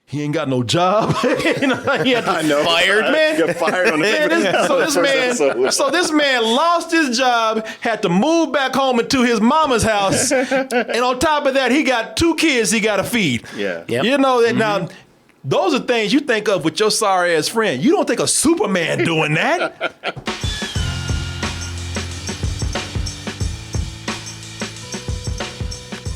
he ain't got no job. You know, he had to Fired, man. You're fired on the so this man lost his job, had to move back home into his mama's house, and on top of that, he got 2 kids he got to feed. Yeah. Yep. You know that now. Those are things you think of with your sorry ass friend. You don't think of Superman doing that.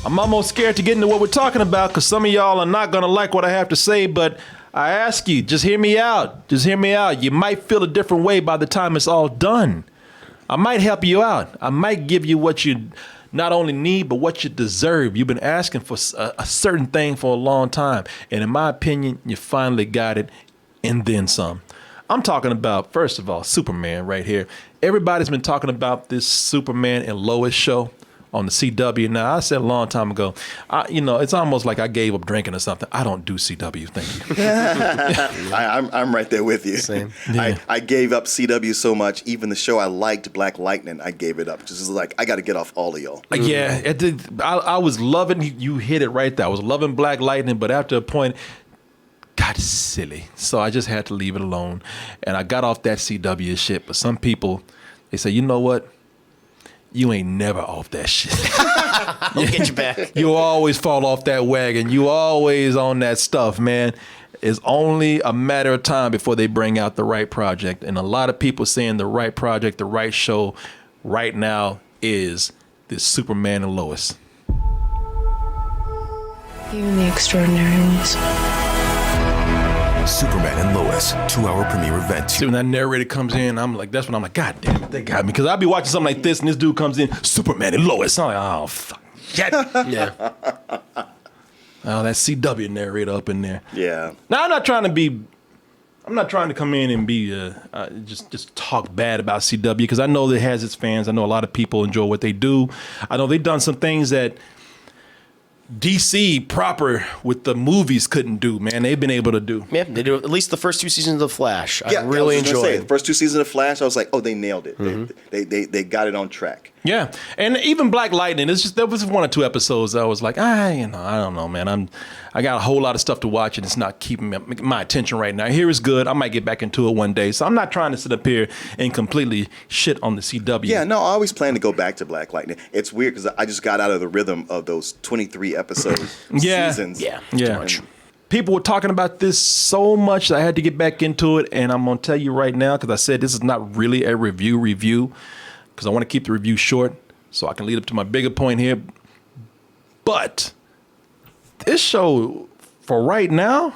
I'm almost scared to get into what we're talking about because some of y'all are not going to like what I have to say, but I ask you, just hear me out. Just hear me out. You might feel a different way by the time it's all done. I might help you out. I might give you what you not only need, but what you deserve. You've been asking for a certain thing for a long time. And in my opinion, you finally got it and then some. I'm talking about, first of all, Superman right here. Everybody's been talking about this Superman and Lois show on the CW. Now, I said a long time ago, it's almost like I gave up drinking or something. I don't do CW, thank you. I'm right there with you. Same. Yeah. I gave up CW so much. Even the show I liked, Black Lightning, I gave it up. Just like, I got to get off all of y'all. Yeah, I was loving, you hit it right there. I was loving Black Lightning, but after a point, got silly. So I just had to leave it alone. And I got off that CW shit. But some people, they say, you know what? You ain't never off that shit. I'll get you back. You always fall off that wagon. You always on that stuff, man. It's only a matter of time before they bring out the right project. And a lot of people saying the right project, the right show right now is this Superman and Lois. Even the extraordinary ones. Superman and Lois, 2-hour premiere event. See, when that narrator comes in, that's when I'm like, God damn it, they got me. Because I'll be watching something like this, and this dude comes in, Superman and Lois. I'm like, oh, fuck. Shit. Yeah. Oh, that CW narrator up in there. Yeah. Now, I'm not trying to come in and be just talk bad about CW, because I know that it has its fans. I know a lot of people enjoy what they do. I know they've done some things that DC proper with the movies couldn't do, man. They've been able to do. Yeah, they do at least the first 2 seasons of The Flash. Yeah, I really enjoyed it. it. The first 2 seasons of Flash, I was like, oh, they nailed it. They got it on track. Yeah, and even Black Lightning, there was 1 or 2 episodes I was like, I don't know, man. I got a whole lot of stuff to watch, and it's not keeping my attention right now. Here is good. I might get back into it one day. So I'm not trying to sit up here and completely shit on the CW. Yeah, no, I always plan to go back to Black Lightning. It's weird because I just got out of the rhythm of those 23 episode seasons. Yeah, Yeah. too much. People were talking about this so much that I had to get back into it, and I'm going to tell you right now, because I said this is not really a review, because I want to keep the review short so I can lead up to my bigger point here. But this show, for right now,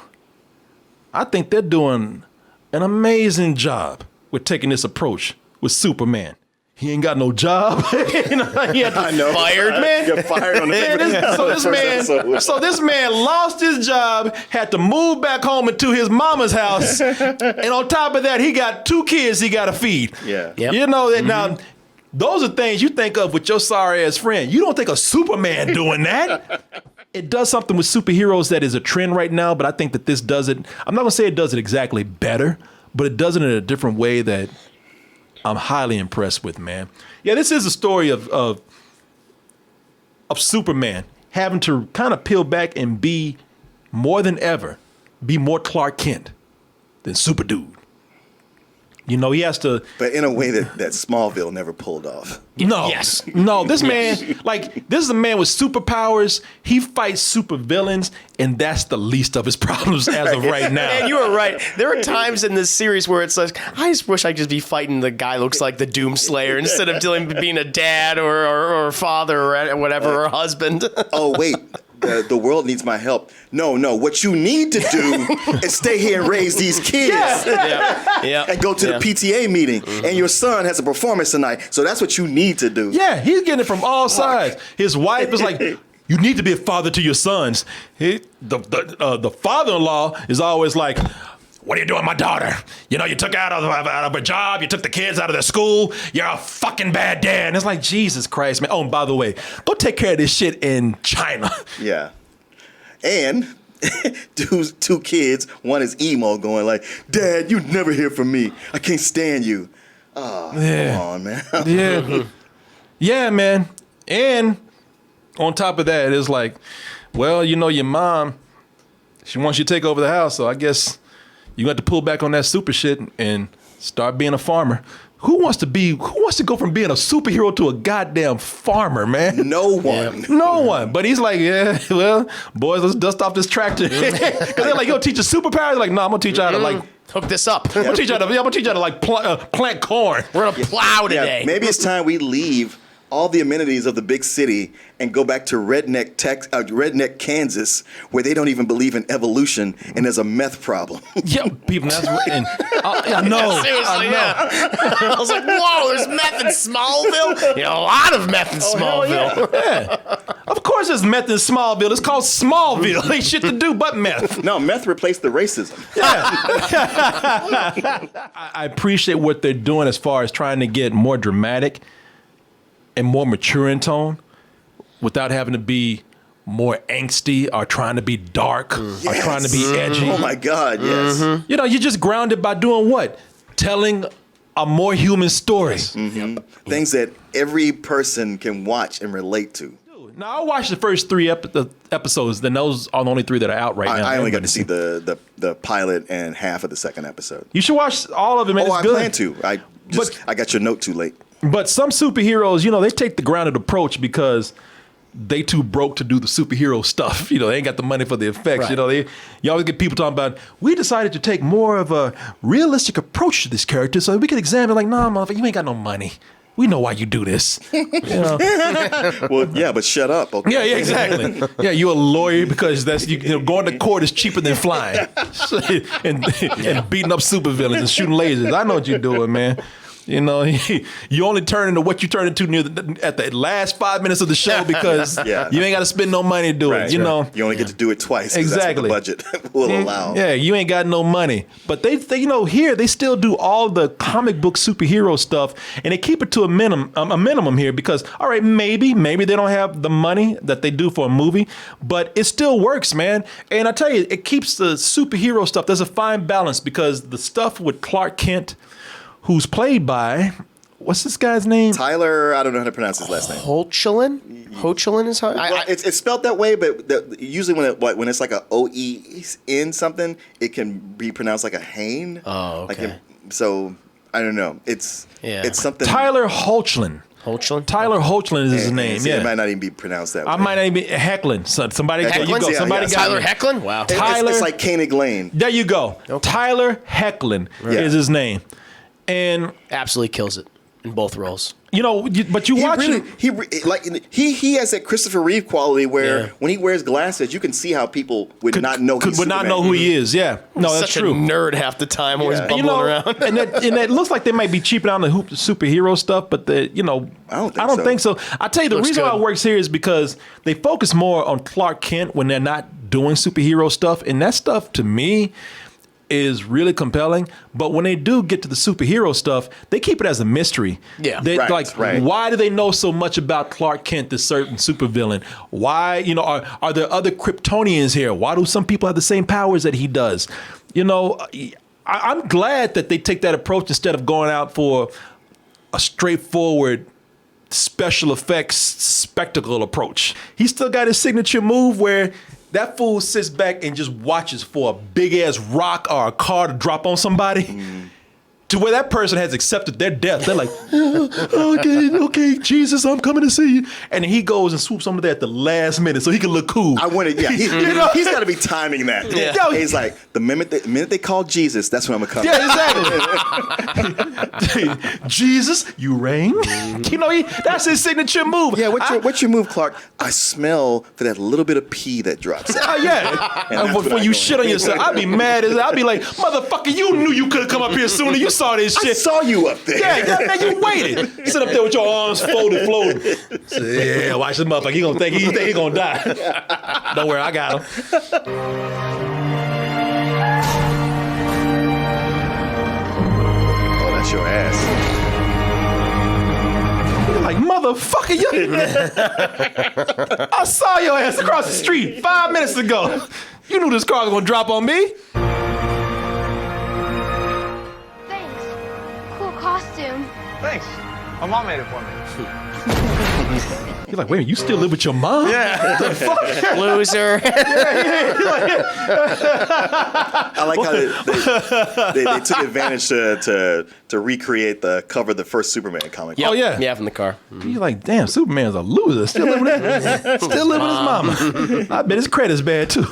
I think they're doing an amazing job with taking this approach with Superman. He ain't got no job. He had to Fired, man. You're fired on the So this man lost his job, had to move back home into his mama's house, and on top of that, he got 2 kids he got to feed. Yeah. Yep. You know that now. Those are things you think of with your sorry ass friend. You don't think of Superman doing that. It does something with superheroes that is a trend right now, but I think that this does it. I'm not gonna say it does it exactly better, but it does it in a different way that I'm highly impressed with, man. Yeah, this is a story of Superman having to kind of peel back and be more than ever, be more Clark Kent than Super Dude. You know, he has to. But in a way that Smallville never pulled off. No. Yes. No, this man, this is a man with superpowers. He fights super villains, and that's the least of his problems as of right now. And you were right. There are times in this series where it's like, I just wish I could just be fighting the guy who looks like the Doomslayer instead of being a dad or father or whatever, or husband. Oh, wait. The world needs my help. No. What you need to do is stay here and raise these kids. Yeah. And go to the PTA meeting. And your son has a performance tonight. So that's what you need to do. Yeah, he's getting it from all sides. His wife is like, you need to be a father to your sons. The father-in-law is always like, what are you doing, my daughter? You know, you took her out of her job. You took the kids out of their school. You're a fucking bad dad. And it's like, Jesus Christ, man. Oh, and by the way, go take care of this shit in China. Yeah. And two kids, one is emo going like, Dad, you never hear from me. I can't stand you. Oh, come on, man. Yeah. Yeah, man. And on top of that, it's like, well, you know, your mom, She wants you to take over the house, so I guess you got to pull back on that super shit and start being a farmer. Who wants to go from being a superhero to a goddamn farmer, man? No one. No one. But he's like, yeah, well, boys, let's dust off this tractor. Because they're like, yo, teach you superpowers? They're like, no, I'm going to teach you how to, like, Hook this up. I'm going to teach you how to, like, plant corn. We're going to plow today. Maybe it's time we leave all the amenities of the big city and go back to redneck Kansas, where they don't even believe in evolution and there's a meth problem. Yeah, people, that's what, and I know. Seriously, yeah. I was like, whoa, there's meth in Smallville? A lot of meth in Smallville. Yeah. Of course there's meth in Smallville. It's called Smallville. Ain't shit to do but meth. No, meth replaced the racism. I appreciate what they're doing as far as trying to get more dramatic and more mature in tone without having to be more angsty or trying to be dark or trying to be edgy. Oh my God, yes. You know, you're just grounded by doing what? Telling a more human story. Things that every person can watch and relate to. Now, I watched the first 3 episodes, then those are the only 3 that are out right now. I only got to see the pilot and half of the second episode. You should watch all of it, man. Oh, It's I good. plan to. I got your note too late. But some superheroes, you know, they take the grounded approach because they too broke to do the superhero stuff. You know, they ain't got the money for the effects. Right. You know, you always get people talking about, we decided to take more of a realistic approach to this character so we can examine, like, nah, motherfucker, you ain't got no money. We know why you do this. You know? Well, yeah, but shut up, okay? Yeah, exactly. Yeah, you're a lawyer because going to court is cheaper than flying and beating up supervillains and shooting lasers. I know what you're doing, man. You know, you only turn into what you turn into at the last 5 minutes of the show because you ain't got to spend no money to do it. You know, you only get to do it twice. 'Cause exactly. That's what the budget will allow. Yeah, you ain't got no money, but they you know, here they still do all the comic book superhero stuff, and they keep it to a minimum here because all right, maybe they don't have the money that they do for a movie, but it still works, man. And I tell you, it keeps the superhero stuff. There's a fine balance because the stuff with Clark Kent, who's played by, what's this guy's name? Tyler, I don't know how to pronounce his last name. Hochelin is how. Well, it's spelled that way, but usually when it's like a O-E-N something, it can be pronounced like a Hain. Oh, okay. So I don't know. It's something. Tyler Hoechlin. Hochelin? Tyler Hoechlin is his name. See, Yeah, it might not even be pronounced that way. I might not even be Hecklin. Somebody, there you go. Yeah, Somebody yeah. got Tyler me. Hecklin? Wow. Tyler- It's like Koenig Lane. There you go. Okay. Tyler Hecklin is his name. And Absolutely kills it in both roles. you know, but you watch it. He has that Christopher Reeve quality where when he wears glasses, you can see how people would not know he's would not Superman. know who he is. Yeah, no, that's Such true. a nerd half the time, always Yeah. bumbling You know, around. and that looks like they might be cheaping out on the superhero stuff, but I don't think so. I tell you, the Looks reason why good. it works here is because they focus more on Clark Kent when they're not doing superhero stuff, and that stuff to me is really compelling. But when they do get to the superhero stuff, they keep it as a mystery. Yeah. They, Right. why do they know so much about Clark Kent, this certain supervillain? Why, are there other Kryptonians here? Why do some people have the same powers that he does? You know, I'm glad that they take that approach instead of going out for a straightforward special effects spectacle approach. He still got his signature move where that fool sits back and just watches for a big ass rock or a car to drop on somebody. To where that person has accepted their death. They're like, okay, Jesus, I'm coming to see you. And then he goes and swoops under there at the last minute so he can look cool. I want to, yeah. He's got to be timing that. Yeah. Yo, He's like, the minute they call Jesus, that's when I'm going to come. Yeah, exactly. Jesus, you rang. You know, that's his signature move. Yeah, what's your move, Clark? I smell for that little bit of pee that drops out. Yeah. And that's what When I you go shit in. on yourself, I'd be mad as I'd be like, motherfucker, you knew you could have come up here sooner. You saw this I shit. saw you up there. Yeah, man, you waited. Sit up there with your arms folded, floating. Say, yeah, watch this motherfucker. He gonna think he gonna die. Don't worry, I got him. Oh, that's your ass. You're like, motherfucker, I saw your ass across the street 5 minutes ago. You knew this car was gonna drop on me. Thanks. Cool costume. Thanks. My mom made it for me. You're like, wait a minute, you still live with your mom? Yeah. What the fuck? Loser. I like how they took advantage to recreate the cover of the first Superman comic. Oh, yeah. Yeah, from the car. You're like, damn, Superman's a loser. Still living with still living with his mama. I bet his credit's bad too.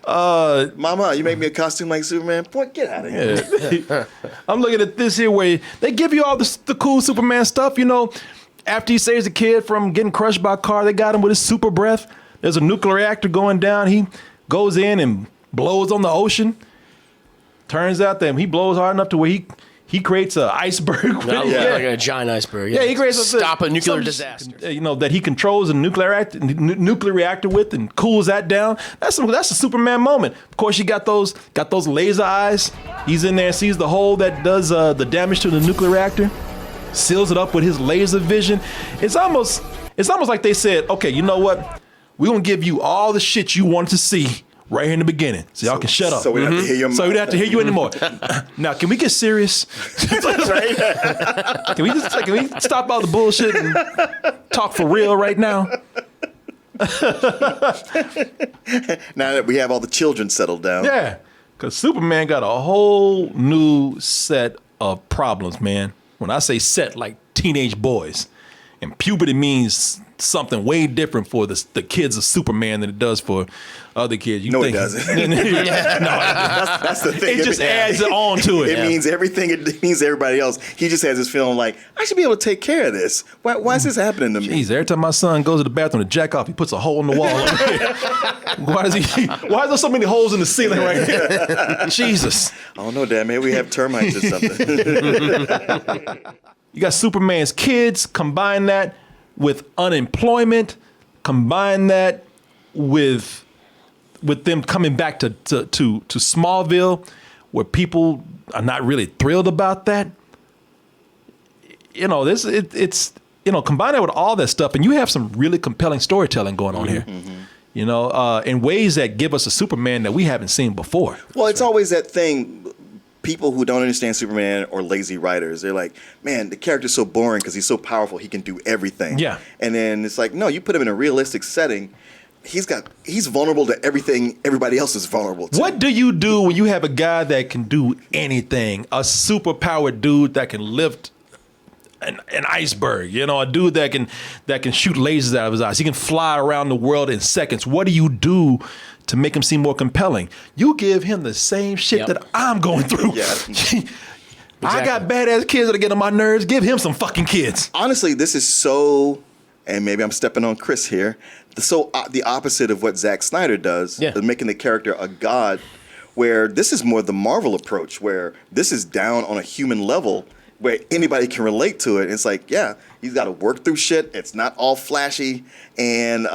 Mama, you make me a costume like Superman? Boy, get out of here. Yeah. I'm looking at this here where they give you all the cool Superman stuff. You know, after he saves the kid from getting crushed by a car, they got him with his super breath. There's a nuclear reactor going down. He goes in and blows on the ocean. Turns out that he blows hard enough to where he creates an iceberg. Like a giant iceberg. Yeah, he creates stop a nuclear disaster. You know, that he controls a nuclear reactor with and cools that down. That's a Superman moment. Of course, you got those laser eyes. He's in there and sees the hole that does the damage to the nuclear reactor. Seals it up with his laser vision. It's almost like they said, okay, you know what? We're gonna give you all the shit you wanted to see right here in the beginning, so y'all can shut up. So we don't have to hear your mouth. So we don't have to hear you anymore. Now, can we get serious? Can we stop all the bullshit and talk for real right now? Now that we have all the children settled down. Yeah, because Superman got a whole new set of problems, man. When I say set, like teenage boys. And puberty means something way different for the kids of Superman than it does for other kids. It doesn't. No, that's the thing. It just adds on to it. It means everything. It means everybody else. He just has this feeling like, I should be able to take care of this. Why is this happening to me? Jeez, every time my son goes to the bathroom to jack off, he puts a hole in the wall over here. Why is there so many holes in the ceiling right here? Jesus. I don't know, Dad. Maybe we have termites or something. You got Superman's kids, combine that with unemployment, combine that with them coming back to Smallville, where people are not really thrilled about that. You know, it's combine that with all that stuff, and you have some really compelling storytelling going on here. Mm-hmm. You know, in ways that give us a Superman that we haven't seen before. Well, it's always that thing. People who don't understand Superman or lazy writers, they're like, man, the character's so boring because he's so powerful, he can do everything. Yeah. And then it's like, no, you put him in a realistic setting, he's vulnerable to everything everybody else is vulnerable to. What do you do when you have a guy that can do anything? A superpowered dude that can lift an iceberg, you know, a dude that can shoot lasers out of his eyes. He can fly around the world in seconds. What do you do to make him seem more compelling? You give him the same shit that I'm going through. Yeah. I got badass kids that are getting on my nerves. Give him some fucking kids. Honestly, this is so, and maybe I'm stepping on Chris here, the opposite of what Zack Snyder does, making the character a god, where this is more the Marvel approach, where this is down on a human level, where anybody can relate to it. It's like, yeah, he's got to work through shit. It's not all flashy, and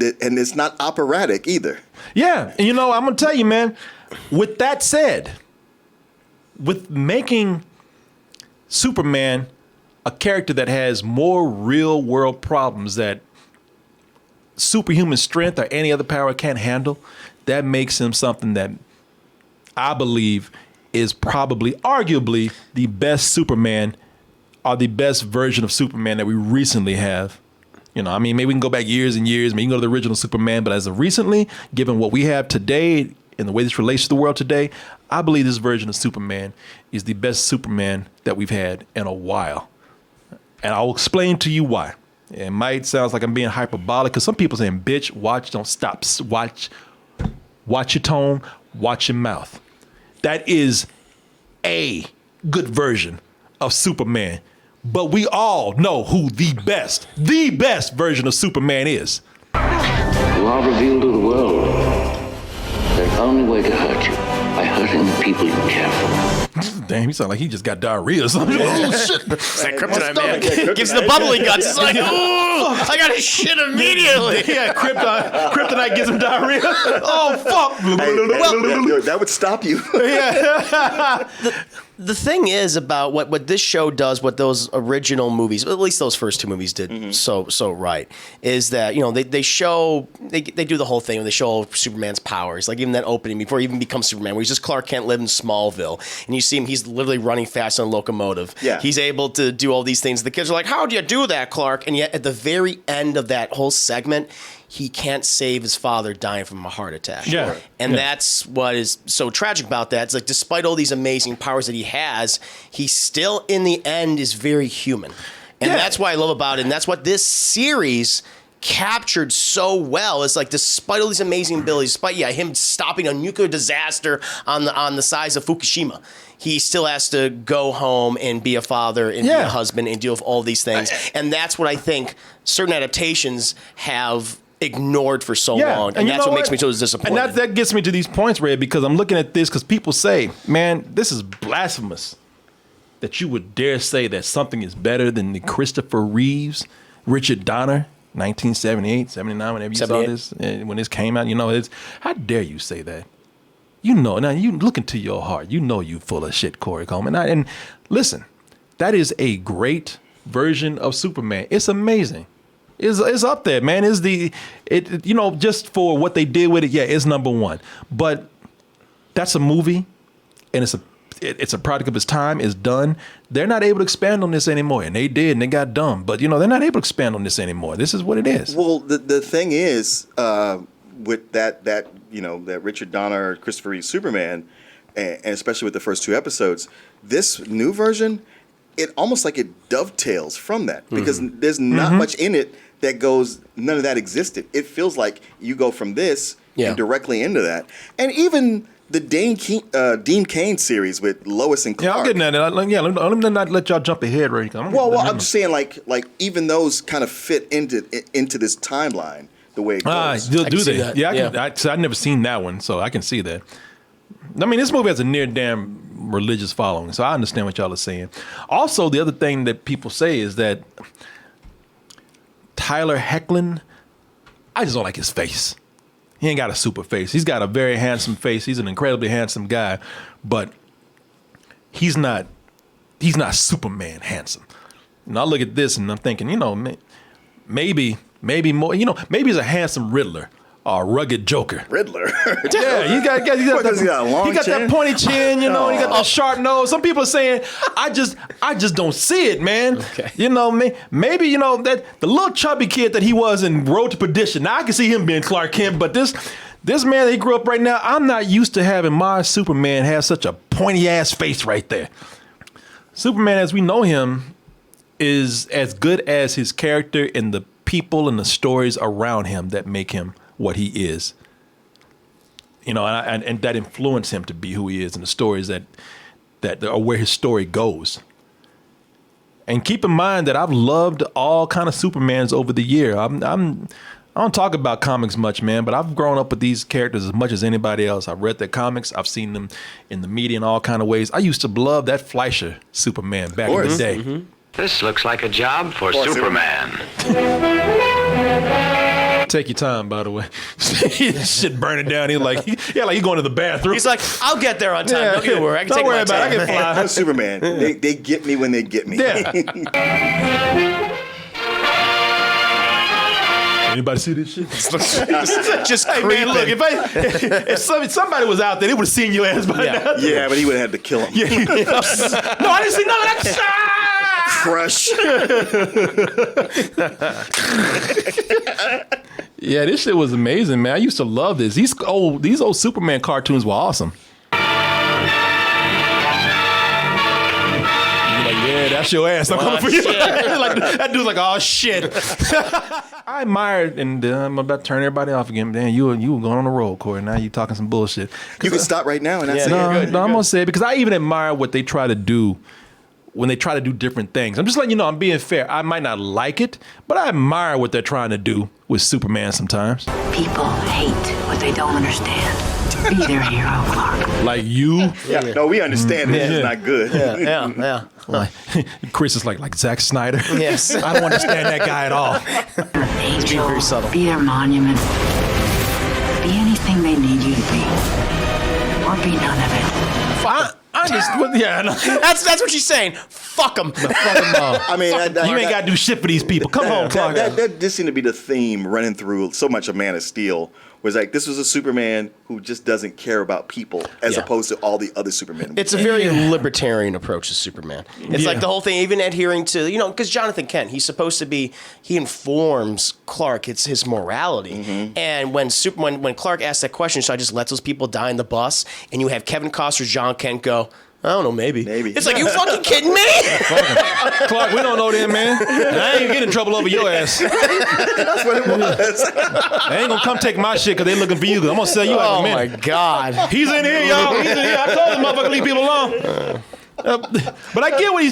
it's not operatic either. Yeah, and you know, I'm gonna tell you, man. With that said, with making Superman a character that has more real world problems that superhuman strength or any other power can't handle, that makes him something that I believe is probably, arguably, the best Superman or the best version of Superman that we recently have. You know, I mean, maybe we can go back years and years. Maybe you can go to the original Superman, but as of recently, given what we have today and the way this relates to the world today, I believe this version of Superman is the best Superman that we've had in a while. And I'll explain to you why. It might sound like I'm being hyperbolic because some people saying, bitch, watch, don't stop, watch your tone, watch your mouth. That is a good version of Superman. But we all know who the best version of Superman is. You are revealed to the world. The only way to hurt you, by hurting the people you care for. Damn, he sound like he just got diarrhea or something. Oh, shit. It's that kryptonite, man. Gives the bubbly guts. It's like, ooh, I got to shit immediately. Yeah, kryptonite like gives him diarrhea. Oh fuck! That would stop you. The thing is about what this show does, what those original movies, at least those first two movies did so right, is that they do the whole thing where they show Superman's powers, like even that opening before he even becomes Superman, where he's just Clark Kent living in Smallville, and you see him, he's literally running fast on a locomotive. Yeah. He's able to do all these things. The kids are like, "How'd you do that, Clark?" And yet at the very end of that whole segment, he can't save his father dying from a heart attack. Yeah. And that's what is so tragic about that. It's like, despite all these amazing powers that he has, he still, in the end, is very human. And that's what I love about it. And that's what this series captured so well. It's like, despite all these amazing abilities, despite him stopping a nuclear disaster on the size of Fukushima, he still has to go home and be a father and be a husband and deal with all these things. And that's what I think certain adaptations have ignored for so long, and that's what makes me so disappointed. And that gets me to these points, Red, because I'm looking at this because people say, man, this is blasphemous that you would dare say that something is better than the Christopher Reeves, Richard Donner, 1978, 79, whenever you saw this, when this came out, it's, how dare you say that? Now you look into your heart, you full of shit, Corey Coleman. And listen, that is a great version of Superman. It's amazing. It's up there, man. Just for what they did with it, it's number one. But that's a movie, and it's a product of its time. It's done. They're not able to expand on this anymore, and they did, and they got dumb. But they're not able to expand on this anymore. This is what it is. Well, the thing is, with that Richard Donner, Christopher Reeve Superman, and especially with the first two episodes, this new version, it almost like it dovetails from that because there's not much in it that goes, none of that existed. It feels like you go from this and directly into that. And even the Dean Cain series with Lois and Clark. Yeah, I'm getting at it. Let me not let y'all jump ahead, right? Well, I'm just saying, like even those kind of fit into this timeline the way it goes. Do they? Yeah, I've never seen that one, so I can see that. I mean, this movie has a near damn religious following, so I understand what y'all are saying. Also, the other thing that people say is that Tyler Hoechlin, I just don't like his face. He ain't got a super face. He's got a very handsome face. He's an incredibly handsome guy, but he's not Superman handsome. And I look at this and I'm thinking, maybe more, maybe he's a handsome Riddler. A rugged Joker. Riddler. Yeah, he got that pointy chin, he got that sharp nose. Some people are saying, I just don't see it, man. Okay. Maybe that the little chubby kid that he was in Road to Perdition. Now I can see him being Clark Kent, but this man that he grew up right now, I'm not used to having my Superman have such a pointy ass face right there. Superman, as we know him, is as good as his character and the people and the stories around him that make him what he is, and that influence him to be who he is, and the stories that are where his story goes. And keep in mind that I've loved all kind of Supermans over the year. I don't talk about comics much, man, but I've grown up with these characters as much as anybody else. I've read their comics. I've seen them in the media in all kind of ways. I used to love that Fleischer Superman back in the day. Mm-hmm. This looks like a job for Superman. Take your time, by the way. Shit burning down. He's like, he's going to the bathroom. He's like, I'll get there on time. Yeah. Don't you worry. I can take my time. I can fly. I'm Superman. They get me when they get me. Yeah. Anybody see this shit? Just hey, man, look, if somebody was out there, they would have seen your ass by now. Yeah, but he would have had to kill him. No, I didn't see none of that. Crush. Yeah, this shit was amazing, man. I used to love this. These old Superman cartoons were awesome. Yeah, that's your ass. I'm coming for you. Like, that dude's like, oh shit. I admired, and I'm about to turn everybody off again. Damn, you were going on the road, Corey. Now you talking some bullshit. You can stop right now and that's it. No, I'm gonna say it because I even admire what they try to do when they try to do different things. I'm just letting you know, I'm being fair. I might not like it, but I admire what they're trying to do with Superman sometimes. People hate what they don't understand. Be their hero, Clark. Like you. Yeah. No, we understand it. It's not good. Yeah. Like, Chris is like Zack Snyder. Yes. I don't understand that guy at all. Angel, be their monument. be. Or be none of it. That's what she's saying. Fuck them. I mean, You ain't got to do shit for these people. Come on, Clark. That just seemed to be the theme running through so much of Man of Steel. Was like, this was a Superman who just doesn't care about people as opposed to all the other Supermen. It's a very libertarian approach to Superman. It's like the whole thing, even adhering to, because Jonathan Kent, he's supposed to be, he informs Clark, it's his morality. And when Clark asks that question, so I just let those people die in the bus, and you have Kevin Costner, John Kent go, I don't know, maybe. It's like, you fucking kidding me? Clark, we don't know them, man. And I ain't getting in trouble over your ass. That's what it was. They ain't gonna come take my shit because they looking for you. I'm gonna sell you out in a minute. Oh, my God. He's in here, y'all. He's in here. I told him, motherfucker, leave people alone. But I get what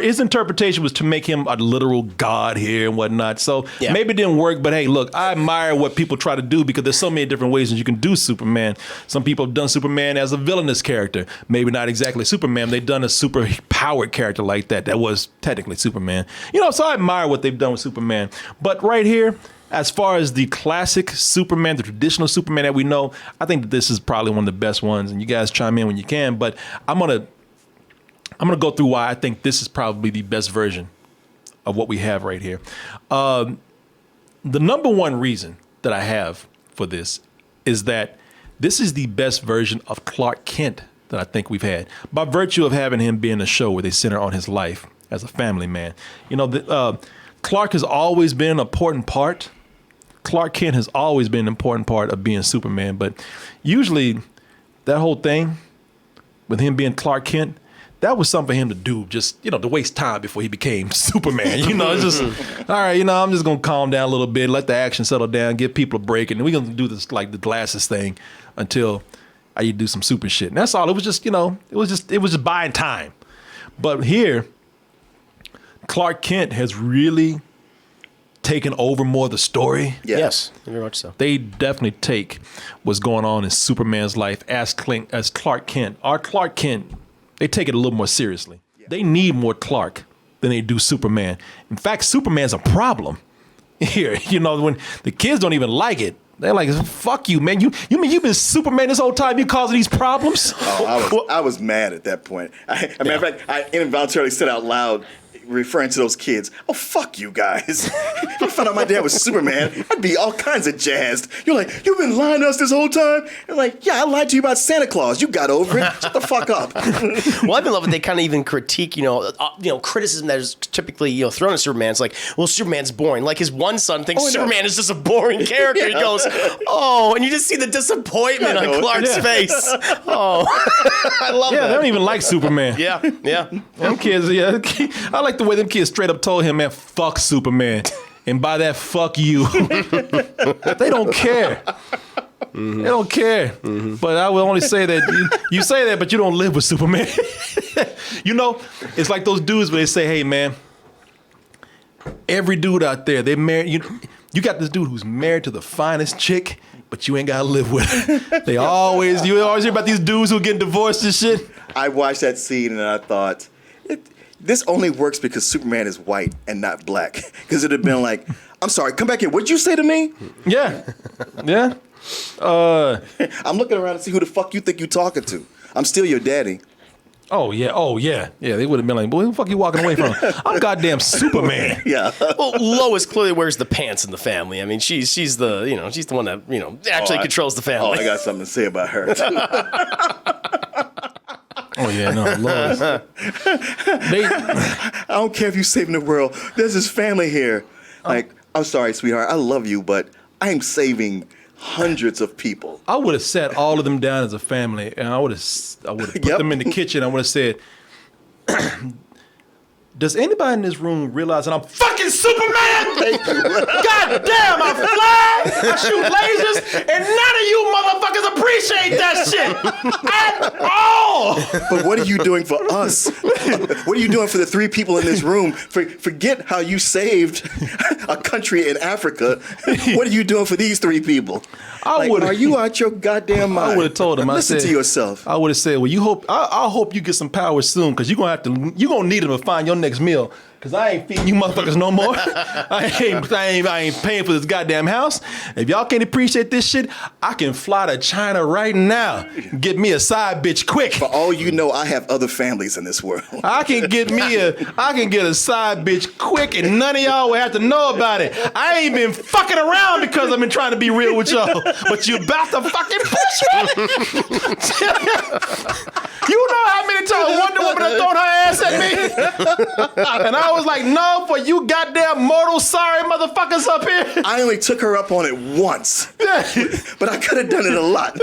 his interpretation was to make him a literal god here and whatnot. So maybe it didn't work, but hey, look, I admire what people try to do because there's so many different ways that you can do Superman. Some people have done Superman as a villainous character. Maybe not exactly Superman. They've done a super powered character like that. That was technically Superman. So I admire what they've done with Superman. But right here, as far as the classic Superman, the traditional Superman that we know, I think that this is probably one of the best ones. And you guys chime in when you can. But I'm gonna go through why I think this is probably the best version of what we have right here. The number one reason that I have for this is that this is the best version of Clark Kent that I think we've had, by virtue of having him be in a show where they center on his life as a family man. Clark has always been an important part. Clark Kent has always been an important part of being Superman, but usually that whole thing with him being Clark Kent, that was something for him to do, just, to waste time before he became Superman. It's just, all right, I'm just going to calm down a little bit, let the action settle down, give people a break, and we're going to do this like the glasses thing until I do some super shit. And that's all. It was just, it was just buying time. But here, Clark Kent has really taken over more of the story. Yes, very much so. They definitely take what's going on in Superman's life as Clark Kent. Our Clark Kent, they take it a little more seriously. Yeah. They need more Clark than they do Superman. In fact, Superman's a problem here. When the kids don't even like it, they're like, fuck you, man. You mean you've been Superman this whole time? You causing these problems? I was mad at that point. Matter of fact, I involuntarily said out loud, referring to those kids, oh, fuck you guys. If I found out my dad was Superman, I'd be all kinds of jazzed. You're like, you've been lying to us this whole time? And like, yeah, I lied to you about Santa Claus. You got over it. Shut the fuck up. Well, I've been loving they kind of even critique, criticism that is typically, thrown at Superman. It's like, well, Superman's boring. Like his one son thinks Superman is just a boring character. He goes, oh, and you just see the disappointment on Clark's face. Oh, I love that. Yeah, they don't even like Superman. Yeah. Them kids, I like the way them kids straight up told him, man, fuck Superman. And by that, fuck you. They don't care. They don't care. But I will only say that you say that, but you don't live with Superman. It's like those dudes where they say, hey, man, every dude out there, they married. You got this dude who's married to the finest chick, but you ain't got to live with her. You always hear about these dudes who get divorced and shit. I watched that scene and I thought, this only works because Superman is white and not black. Because it'd have been like, I'm sorry, come back here. What'd you say to me? Yeah. I'm looking around to see who the fuck you think you talking to. I'm still your daddy. Oh, yeah. Yeah, they would have been like, boy, who the fuck you walking away from? I'm goddamn Superman. Yeah. Well, Lois clearly wears the pants in the family. I mean, she's the, she's the one that, actually controls the family. I got something to say about her, too. Oh, yeah, no, Lois. I don't care if you're saving the world. There's this family here. Like, I'm sorry, sweetheart. I love you, but I am saving hundreds of people. I would have sat all of them down as a family, and I would have put them in the kitchen. I would have said, does anybody in this room realize that I'm fucking Superman? God damn, I fly, I shoot lasers, and none of you motherfuckers appreciate that shit at all. But what are you doing for us? What are you doing for the three people in this room? Forget how you saved a country in Africa. What are you doing for these three people? Are you out your goddamn mind? I would have told him. Listen to yourself. I would have said, well, I hope you get some power soon, because you're gonna need them to find your next meal. Cause I ain't feeding you motherfuckers no more. I ain't paying for this goddamn house. If y'all can't appreciate this shit, I can fly to China right now. Get me a side bitch quick. For all you know, I have other families in this world. I can get a side bitch quick, and none of y'all will have to know about it. I ain't been fucking around because I've been trying to be real with y'all. But you about to fucking push me. You know how many times Wonder Woman has thrown her ass at me? And I was like, no, for you goddamn mortal sorry motherfuckers up here. I only took her up on it once. But I could have done it a lot.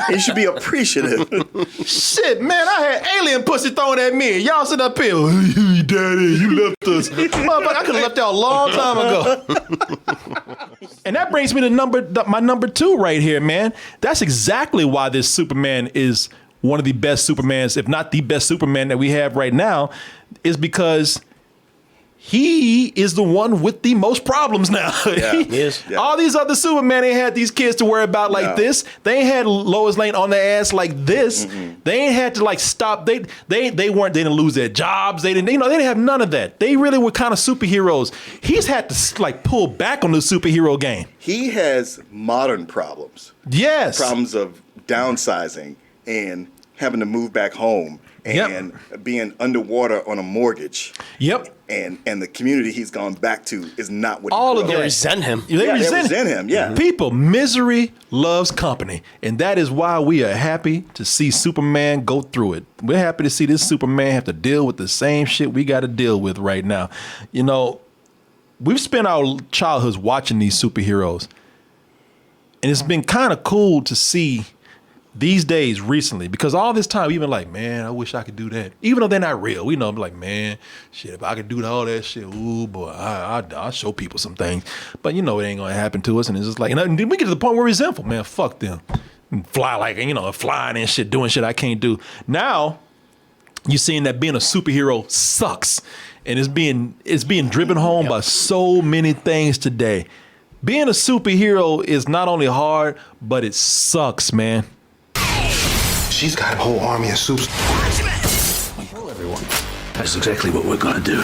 You should be appreciative. Shit, man, I had alien pussy thrown at me. Y'all sit up here, daddy, you left us. Motherfucker, I could have left y'all a long time ago. And that brings me to my number 2 right here, man. That's exactly why this Superman is one of the best Supermans, if not the best Superman that we have right now, is because he is the one with the most problems now. Yeah, he is. Yeah. All these other Superman ain't had these kids to worry about like this. They ain't had Lois Lane on their ass like this. Mm-hmm. They ain't had to like stop. They didn't lose their jobs. They didn't have none of that. They really were kind of superheroes. He's had to like pull back on the superhero game. He has modern problems. Yes. Problems of downsizing and having to move back home and being underwater on a mortgage. Yep. And the community he's gone back to is not what all of them resent him. They resent him. Yeah. People, misery loves company, and that is why we are happy to see Superman go through it. We're happy to see this Superman have to deal with the same shit we got to deal with right now. You know, we've spent our childhoods watching these superheroes, and it's been kind of cool to see these days recently, because all this time we've been like, man, I wish I could do that. Even though they're not real, we know, I'm like, man, shit, if I could do all that shit, ooh, boy, I'll show people some things. But you know, it ain't gonna happen to us. And it's just like, and then we get to the point where we're resentful, man, fuck them. And fly like, you know, flying and shit, doing shit I can't do. Now, you're seeing that being a superhero sucks. And it's being driven home by so many things today. Being a superhero is not only hard, but it sucks, man. She's got a whole army of supes. Kill everyone. That's exactly what we're gonna do.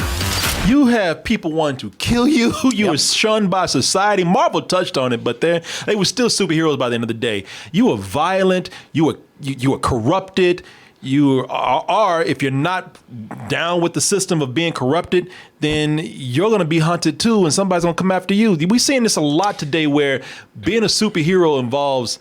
You have people wanting to kill you. You were shunned by society. Marvel touched on it, but they were still superheroes by the end of the day. You were violent. You were corrupted. You are, if you're not down with the system of being corrupted, then you're going to be hunted too, and somebody's going to come after you. We're seeing this a lot today where being a superhero involves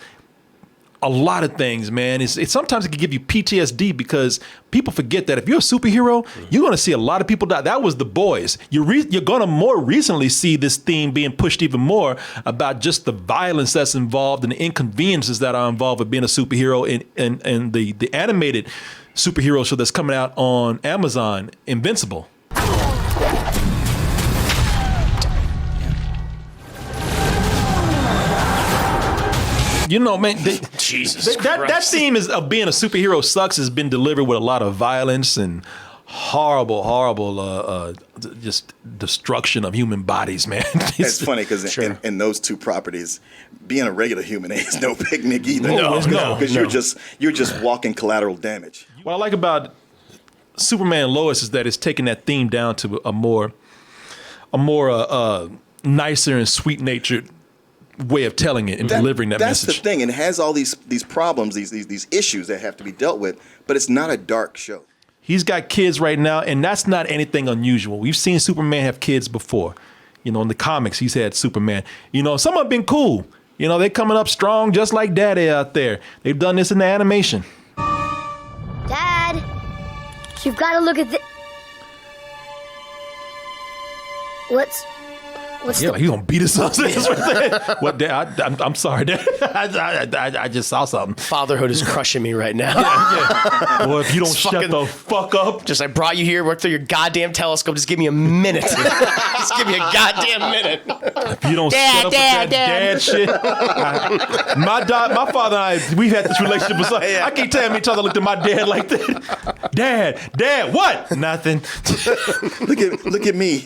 a lot of things, man. It's sometimes it can give you PTSD because people forget that if you're a superhero, you're going to see a lot of people die. That was The Boys. You're going to more recently see this theme being pushed even more about just the violence that's involved and the inconveniences that are involved with being a superhero and the animated superhero show that's coming out on Amazon, Invincible. You know, man, Jesus that theme of being a superhero sucks has been delivered with a lot of violence and horrible, just destruction of human bodies, man. It's funny because in those two properties, being a regular human is no picnic either. No, because you're just walking collateral damage. What I like about Superman Lois is that it's taking that theme down to a more nicer and sweet-natured way of telling it and delivering that message. That's the thing. And it has all these problems, these issues that have to be dealt with, but it's not a dark show. He's got kids right now, and that's not anything unusual. We've seen Superman have kids before. You know, in the comics, he's had Superman. You know, some have been cool. You know, they're coming up strong just like Daddy out there. They've done this in the animation. Dad, you've got to look at this. What's he's gonna beat his son. What, Dad? I'm sorry, Dad. I just saw something. Fatherhood is crushing me right now. Yeah. Well, if you don't shut the fuck up. I brought you here, worked through your goddamn telescope. Just give me a minute. Just give me a goddamn minute. If you don't shut up with that dad shit. My father and I, we've had this relationship with something. I can't tell how many times I looked at my dad like that. Dad, what? Nothing. Look at me.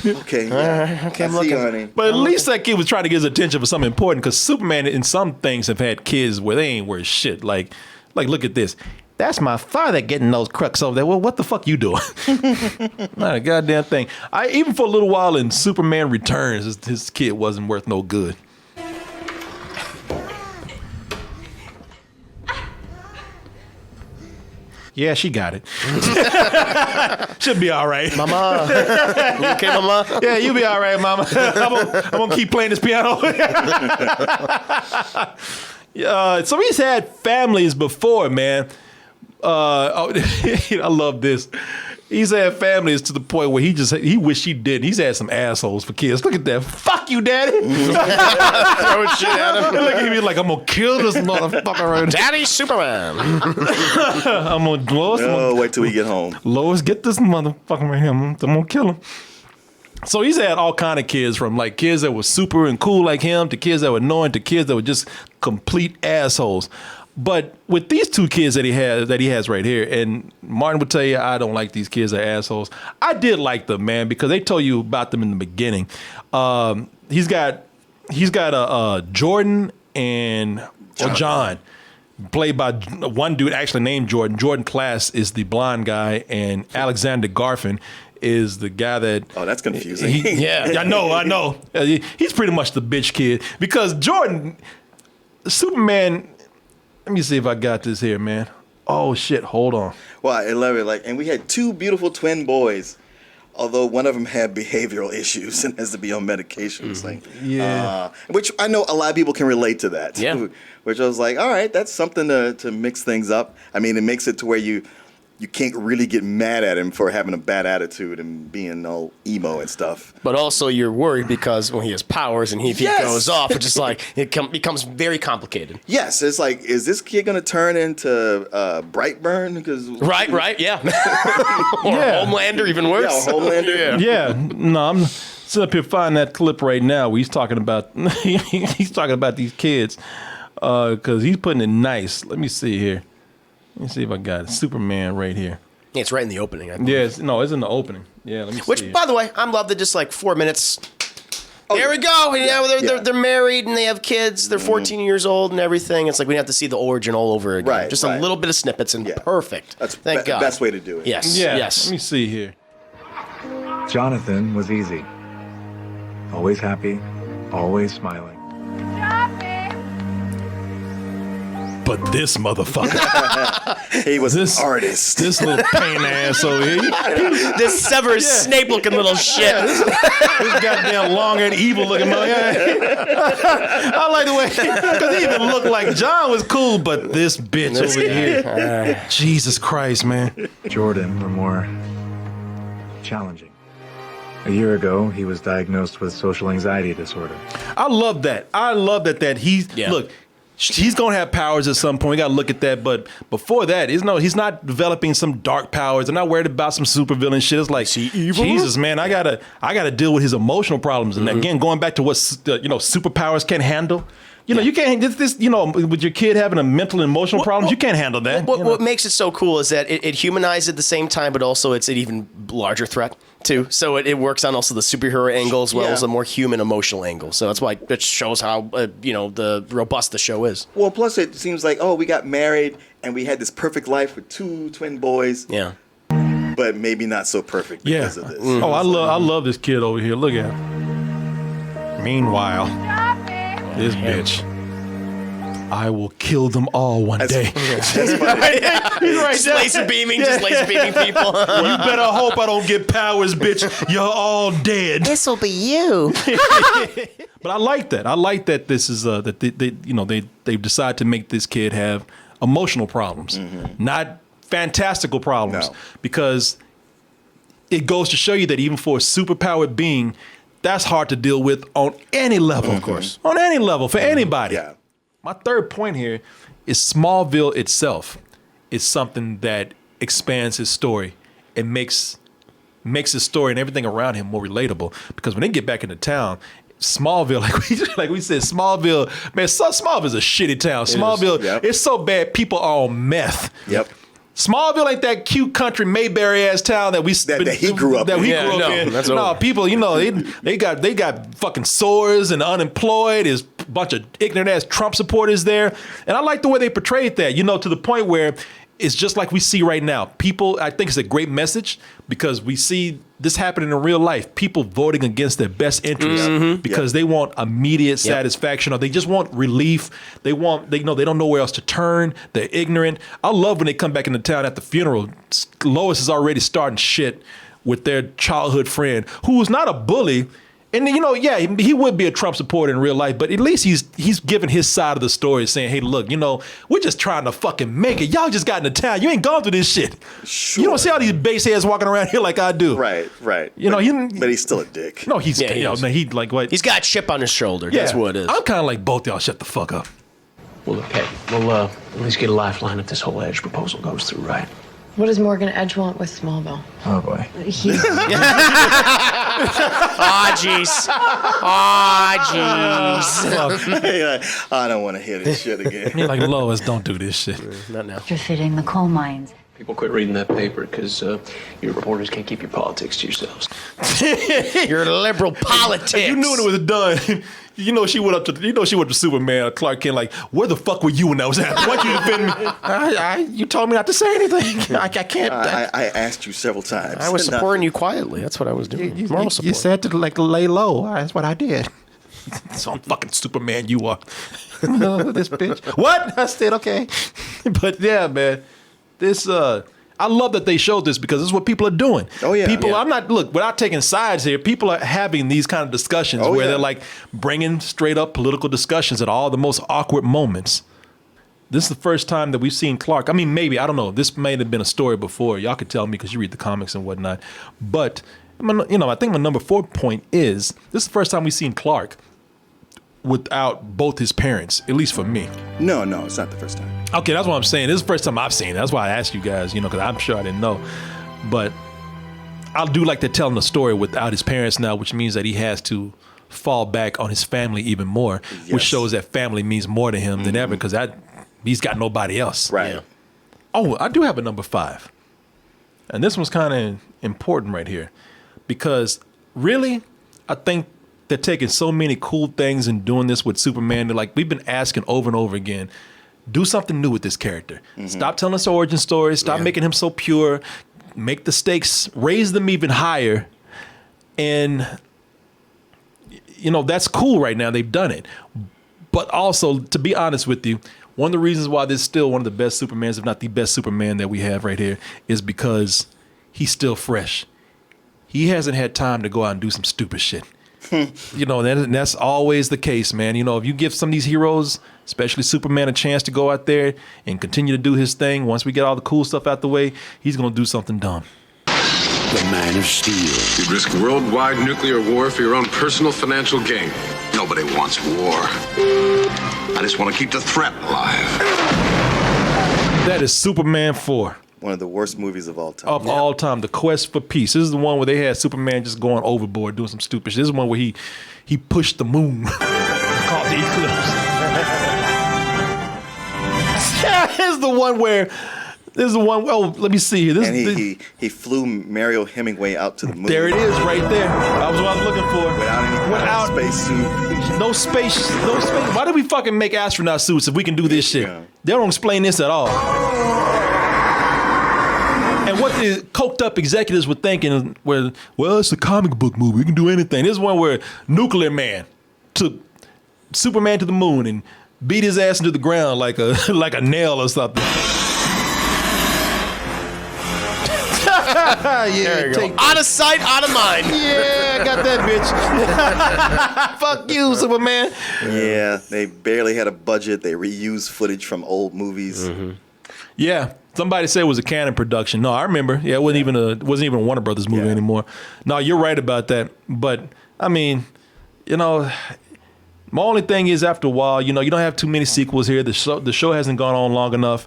Okay. I'm looking. Honey. But at least that kid was trying to get his attention for something important, because Superman in some things have had kids where they ain't worth shit. Like look at this. That's my father getting those crooks over there. Well, what the fuck you doing? Not a goddamn thing. Even for a little while in Superman Returns, his kid wasn't worth no good. Yeah, she got it. Should be all right. Mama. You okay, Mama? Yeah, you'll be all right, Mama. I'm gonna keep playing this piano. So he's had families before, man. I love this. He's had families to the point where he wish he didn't. He's had some assholes for kids. Look at that. Fuck you, Daddy. Throwing shit at him. Look at me like I'm gonna kill this motherfucker right now. Daddy Superman. I'm gonna Lois. Wait till we get home. Lois, get this motherfucker right here. I'm gonna kill him. So he's had all kind of kids, from like kids that were super and cool like him to kids that were annoying to kids that were just complete assholes. But with these two kids that he has right here, and Martin would tell you, I don't like these kids, they're assholes. I did like them, man, because they told you about them in the beginning. He's got Jordan and John, played by one dude actually named Jordan. Jordan Class is the blonde guy, and Alexander Garfin is the guy that... Oh, that's confusing. I know. He's pretty much the bitch kid, because Jordan, Superman... Let me see if I got this here, man. Oh, shit. Hold on. Well, I love it. And we had two beautiful twin boys, although one of them had behavioral issues and has to be on medications. Which I know a lot of people can relate to that. Yeah. Which I was like, all right, that's something to mix things up. I mean, it makes it to where you can't really get mad at him for having a bad attitude and being all emo and stuff. But also you're worried because when he has powers and if he goes off, it's just like it becomes very complicated. Yes, it's like, is this kid going to turn into Brightburn? Right, yeah. Or Homelander, even worse. Yeah, Homelander. Yeah, no, I'm sitting up here finding that clip right now where he's talking about these kids because he's putting it nice. Let me see here. Let me see if I got it. Superman right here. Yeah, it's right in the opening. I Yeah, it's in the opening. Yeah, let me see. Which, by the way, I'm loved that just like 4 minutes. There we go. They're married and they have kids. They're 14 years old and everything. It's like we have to see the origin all over again. Right, just a little bit of snippets and perfect. That's Thank God. best way to do it. Yes. Yeah, Yes. let me see here. Jonathan was easy. Always happy, always smiling. But this motherfucker. He was an artist. This little pain ass over here. This Severus Snape looking little shit. This goddamn long-haired, evil-looking motherfucker. I like the way, because he even looked like John was cool, but this bitch over here. Jesus Christ, man. Jordan were more challenging. A year ago, he was diagnosed with social anxiety disorder. I love that. Look, he's going to have powers at some point. We got to look at that. But before that, he's not developing some dark powers. They're not worried about some supervillain shit. It's like, Jesus, man, I gotta deal with his emotional problems. And again, going back to what superpowers can handle. You can't this with your kid having a mental and emotional problems, you can't handle that. What makes it so cool is that it humanizes at the same time, but also it's an even larger threat too. So it works on also the superhero angle as well as the more human emotional angle. So that's why it shows how the robust the show is. Well, plus it seems like, we got married and we had this perfect life with two twin boys. Yeah. But maybe not so perfect because of this. Oh, I love this kid over here. Look at him. Meanwhile, this bitch. I will kill them all one day. That's funny. Just laser beaming people. You better hope I don't get powers, bitch. You're all dead. This'll be you. But I like that. I like that this is that they've decided to make this kid have emotional problems, not fantastical problems, because it goes to show you that even for a superpowered being, that's hard to deal with on any level, of course. On any level, for anybody. Yeah. My third point here is Smallville itself is something that expands his story and makes his story and everything around him more relatable. Because when they get back into town, Smallville, like we said, Smallville, man, Smallville is a shitty town. Smallville, it's so bad, people are on meth. Yep. Smallville ain't that cute country Mayberry ass town that he grew up in. No, people, they got fucking sores and unemployed. There's a bunch of ignorant ass Trump supporters there, and I like the way they portrayed that. To the point where it's just like we see right now. People, I think it's a great message because we see this happening in real life. People voting against their best interests because they want immediate satisfaction or they just want relief. They don't know where else to turn. They're ignorant. I love when they come back into town at the funeral. Lois is already starting shit with their childhood friend who was not a bully. And he would be a Trump supporter in real life, but at least he's giving his side of the story, saying, "Hey, look, we're just trying to fucking make it. Y'all just got into town. You ain't gone through this shit. Sure. You don't see all these base heads walking around here like I do." Right. But he's still a dick. No, he's he like what? He's got a chip on his shoulder. Yeah, that's what it is. I'm kind of like both y'all. Shut the fuck up. Well, okay. We'll at least get a lifeline if this whole Edge proposal goes through, right? What does Morgan Edge want with Smallville? Oh boy. Aw, jeez. I don't want to hear this shit again. You're like, Lois, don't do this shit. Not now. Befitting the coal mines. People quit reading that paper because you reporters can't keep your politics to yourselves. You're liberal politics. You knew when it was done. She went to Superman, Clark Kent, like, where the fuck were you when that was happening? Why'd you defend me? You told me not to say anything. I can't. I asked you several times. I was supporting you quietly. That's what I was doing. Moral support. You said to lay low. That's what I did. So fucking Superman you are. This bitch. What? I said okay. But yeah, man. This I love that they showed this because this is what people are doing. Oh yeah. I'm not without taking sides here. People are having these kind of discussions where they're like bringing straight up political discussions at all the most awkward moments. This is the first time that we've seen Clark. I mean, maybe, I don't know. This may have been a story before. Y'all could tell me because you read the comics and whatnot. But I think my number 4 point is this is the first time we've seen Clark without both his parents, at least for me. No, it's not the first time. Okay, that's what I'm saying. This is the first time I've seen it. That's why I asked you guys, because I'm sure I didn't know. But I do like to tell him the story without his parents now, which means that he has to fall back on his family even more, which shows that family means more to him than ever because he's got nobody else. Right. Yeah. Oh, I do have a number 5. And this one's kind of important right here because really, I think they're taking so many cool things and doing this with Superman. They're like, we've been asking over and over again, do something new with this character. Stop telling us origin stories. Stop making him so pure. Make the stakes, raise them even higher. And, that's cool right now. They've done it. But also, to be honest with you, one of the reasons why this is still one of the best Supermans, if not the best Superman that we have right here, is because he's still fresh. He hasn't had time to go out and do some stupid shit. That's always the case, man. If you give some of these heroes, especially Superman, a chance to go out there and continue to do his thing, once we get all the cool stuff out the way, he's going to do something dumb. The Man of Steel. You'd risk worldwide nuclear war for your own personal financial gain. Nobody wants war. I just want to keep the threat alive. That is Superman 4. One of the worst movies of all time. All time, The Quest for Peace. This is the one where they had Superman just going overboard, doing some stupid shit. This is the one where he pushed the moon. Called the eclipse. Here's the one where. This is the one. Oh, let me see here. He flew Mario Hemingway out to the moon. There it is, right there. That was what I was looking for. Without any spacesuit. No space. Why did we fucking make astronaut suits if we can do this shit? Yeah. They don't explain this at all. And what the coked up executives were thinking was, well, it's a comic book movie. We can do anything. This is one where Nuclear Man took Superman to the moon and beat his ass into the ground like a nail or something. There you go. Out of sight, out of mind. Yeah, I got that bitch. Fuck you, Superman. Yeah, they barely had a budget. They reused footage from old movies. Yeah. Somebody said it was a Canon production. No, I remember. Yeah, it wasn't even a Warner Brothers movie anymore. No, you're right about that. But I mean, my only thing is after a while, you don't have too many sequels here. The show hasn't gone on long enough.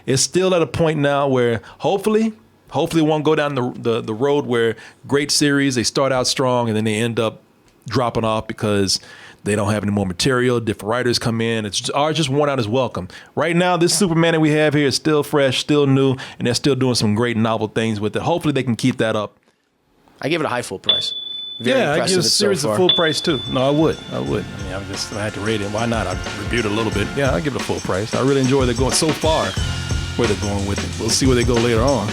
It's still at a point now where hopefully it won't go down the road where great series, they start out strong and then they end up dropping off because they don't have any more material. Different writers come in. It's just worn out as welcome. Right now, this Superman that we have here is still fresh, still new, and they're still doing some great novel things with it. Hopefully, they can keep that up. I give it a high full price. I give the series a full price too. No, I would. I mean, I had to rate it. Why not? I reviewed it a little bit. Yeah, I give it a full price. I really enjoy it going so far. where they're going with it. We'll see where they go later on.